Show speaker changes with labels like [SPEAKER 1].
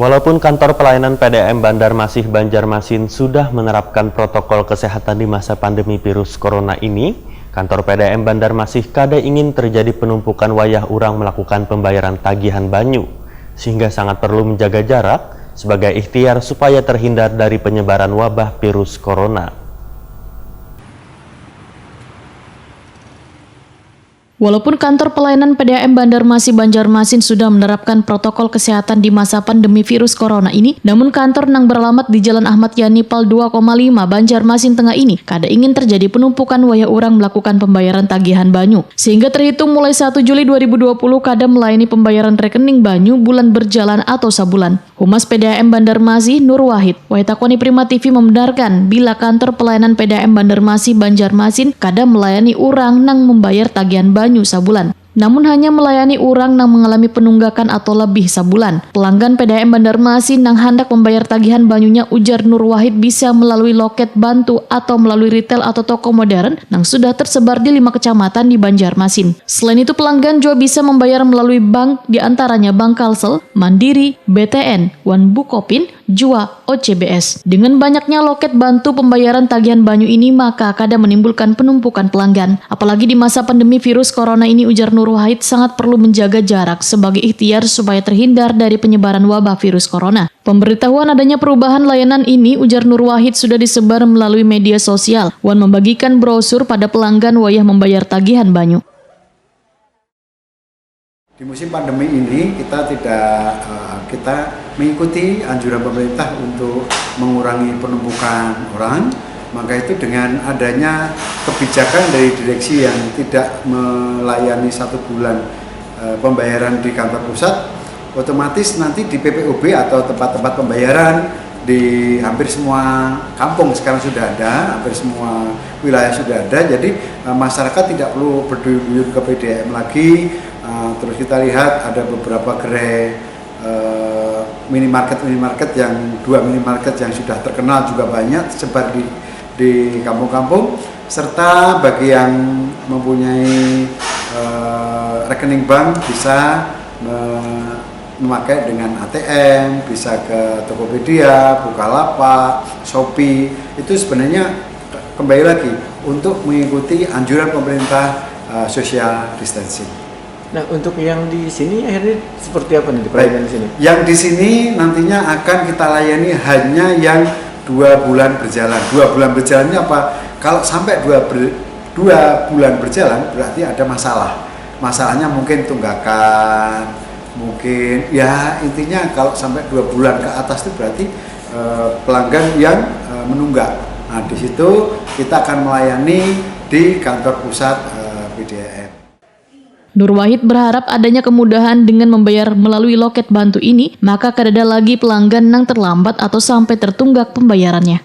[SPEAKER 1] Walaupun kantor pelayanan PDAM Banjarmasin Banjarmasin sudah menerapkan protokol kesehatan di masa pandemi virus corona ini, kantor PDAM Banjarmasin kada ingin terjadi penumpukan wayah urang melakukan pembayaran tagihan banyu, sehingga sangat perlu menjaga jarak sebagai ikhtiar supaya terhindar dari penyebaran wabah virus corona.
[SPEAKER 2] Walaupun kantor pelayanan PDAM Banjarmasin Banjarmasin sudah menerapkan protokol kesehatan di masa pandemi virus corona ini, namun kantor yang beralamat di Jalan Ahmad Yani Pal 2,5 Banjarmasin Tengah ini kada ingin terjadi penumpukan wayah urang melakukan pembayaran tagihan banyu. Sehingga terhitung mulai 1 Juli 2020 kada melayani pembayaran rekening banyu bulan berjalan atau sabulan. Humas PDAM Banjarmasin Nur Wahid, Waitakoni Prima TV membenarkan bila kantor pelayanan PDAM Banjarmasin Banjarmasin kada melayani urang nang membayar tagihan banyu sabulan, namun hanya melayani urang yang mengalami penunggakan atau lebih sabulan. Pelanggan PDAM Banjarmasin yang hendak membayar tagihan banyunya, ujar Nur Wahid, bisa melalui loket bantu atau melalui retail atau toko modern yang sudah tersebar di 5 kecamatan di Banjarmasin. Selain itu, pelanggan juga bisa membayar melalui bank, diantaranya Bank Kalsel, Mandiri, BTN, One Bukopin, Jua, OCBS. Dengan banyaknya loket bantu pembayaran tagihan banyu ini, maka kada menimbulkan penumpukan pelanggan. Apalagi di masa pandemi virus corona ini, ujar Nur Wahid, sangat perlu menjaga jarak sebagai ikhtiar supaya terhindar dari penyebaran wabah virus corona. Pemberitahuan adanya perubahan layanan ini, ujar Nur Wahid, sudah disebar melalui media sosial. Wan membagikan brosur pada pelanggan wayah membayar tagihan banyu.
[SPEAKER 3] Di musim pandemi ini kita mengikuti anjuran pemerintah untuk mengurangi penumpukan orang. Maka itu dengan adanya kebijakan dari direksi yang tidak melayani 1 bulan pembayaran di kantor pusat, otomatis nanti di PPOB atau tempat-tempat pembayaran di hampir semua kampung sekarang sudah ada, hampir semua wilayah sudah ada. Jadi masyarakat tidak perlu berduyun-duyun ke PDAM lagi. Terus kita lihat ada beberapa gerai minimarket yang 2 minimarket yang sudah terkenal juga banyak tersebar di kampung-kampung, serta bagi yang mempunyai rekening bank bisa memakai dengan ATM, bisa ke Tokopedia, Bukalapak, Shopee. Itu sebenarnya kembali lagi untuk mengikuti anjuran pemerintah social distancing.
[SPEAKER 4] Nah, untuk yang di sini akhirnya seperti apa nih di pelayanan di sini?
[SPEAKER 3] Yang di sini nantinya akan kita layani hanya yang 2 bulan berjalan. 2 bulan berjalannya apa? Kalau sampai 2 bulan berjalan berarti ada masalah. Masalahnya mungkin tunggakan, mungkin ya intinya kalau sampai 2 bulan ke atas itu berarti pelanggan yang menunggak. Nah, di situ kita akan melayani di kantor pusat PDAM.
[SPEAKER 2] Nur Wahid berharap adanya kemudahan dengan membayar melalui loket bantu ini, maka kada ada lagi pelanggan yang terlambat atau sampai tertunggak pembayarannya.